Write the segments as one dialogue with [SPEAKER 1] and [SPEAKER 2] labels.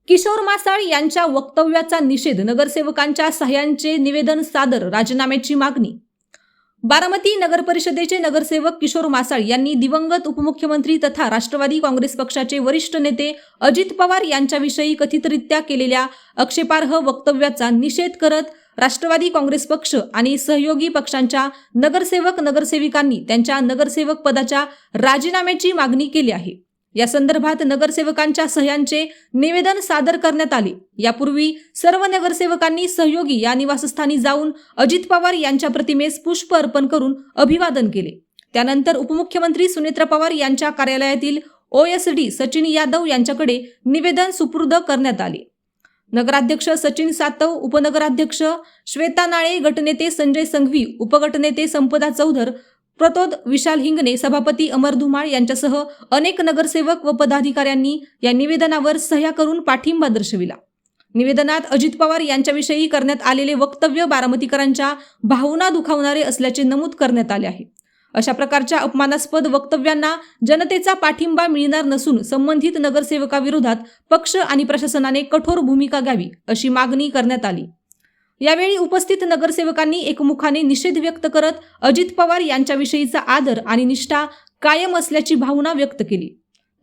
[SPEAKER 1] किशोर मासाळ यांच्या वक्तव्याचा निषेध, नगरसेवकांच्या सह्यांचे निवेदन सादर, राजीनाम्याची मागणी। बारामती नगर परिषदेचे नगरसेवक किशोर मासाळ यांनी दिवंगत उपमुख्यमंत्री तथा राष्ट्रवादी काँग्रेस पक्षाचे वरिष्ठ नेते अजित पवार यांच्याविषयी कथितरित्या केलेल्या आक्षेपार्ह वक्तव्याचा निषेध करत राष्ट्रवादी काँग्रेस पक्ष आणि सहयोगी पक्षांच्या नगरसेवक नगरसेविकांनी त्यांच्या नगरसेवक पदाच्या राजीनाम्याची मागणी केली आहे। या संदर्भात नगरसेवकांच्या सह्यांचे निवेदन सादर करण्यात आले। यापूर्वी सर्व नगरसेवकांनी सहयोगी या निवासस्थानी जाऊन अजित पवार यांच्या प्रतिमेस पुष्प अर्पण करून अभिवादन केले। त्यानंतर उपमुख्यमंत्री सुनेत्रा पवार यांच्या कार्यालयातील OSD सचिन यादव यांच्याकडे निवेदन सुपूर्द करण्यात आले। नगराध्यक्ष सचिन सातव, उपनगराध्यक्ष श्वेता नाळे, गटनेते संजय संघवी, उपगटनेते संपदा चौधर, प्रतोद विशाल हिंगणे, सभापती अमर धुमाळ यांच्यासह अनेक नगरसेवक व पदाधिकाऱ्यांनी या निवेदनावर सह्या करून पाठिंबा दर्शविला। निवेदनात अजित पवार यांच्याविषयी करण्यात आलेले वक्तव्य बारामतीकरांच्या भावना दुखावणारे असल्याचे नमूद करण्यात आले आहे। अशा प्रकारच्या अपमानास्पद वक्तव्यांना जनतेचा पाठिंबा मिळणार नसून संबंधित नगरसेवकाविरोधात पक्ष आणि प्रशासनाने कठोर भूमिका घ्यावी अशी मागणी करण्यात आली। यावेळी उपस्थित नगरसेवकांनी एकमुखाने निषेध व्यक्त करत अजित पवार यांच्याविषयीचा आदर आणि निष्ठा कायम असल्याची भावना व्यक्त केली।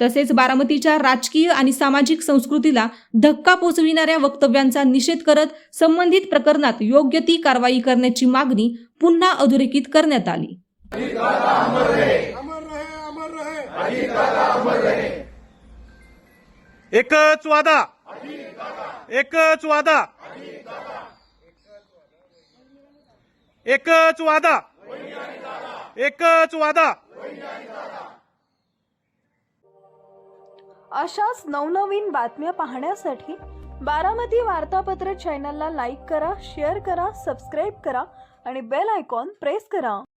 [SPEAKER 1] तसेच बारामतीच्या राजकीय आणि सामाजिक संस्कृतीला धक्का पोहोचविणाऱ्या वक्तव्यांचा निषेध करत संबंधित प्रकरणात योग्य ती कारवाई करण्याची मागणी पुन्हा अधोरेखित करण्यात आली।
[SPEAKER 2] एकच वादा, एकच वादा, एकच वादा, एकच वादा।
[SPEAKER 3] अशाच नवनवीन बातम्या पाहण्यासाठी बारामती वार्तापत्र चॅनलला लाईक करा, शेअर करा, सबस्क्राईब करा आणि बेल आयकॉन प्रेस करा।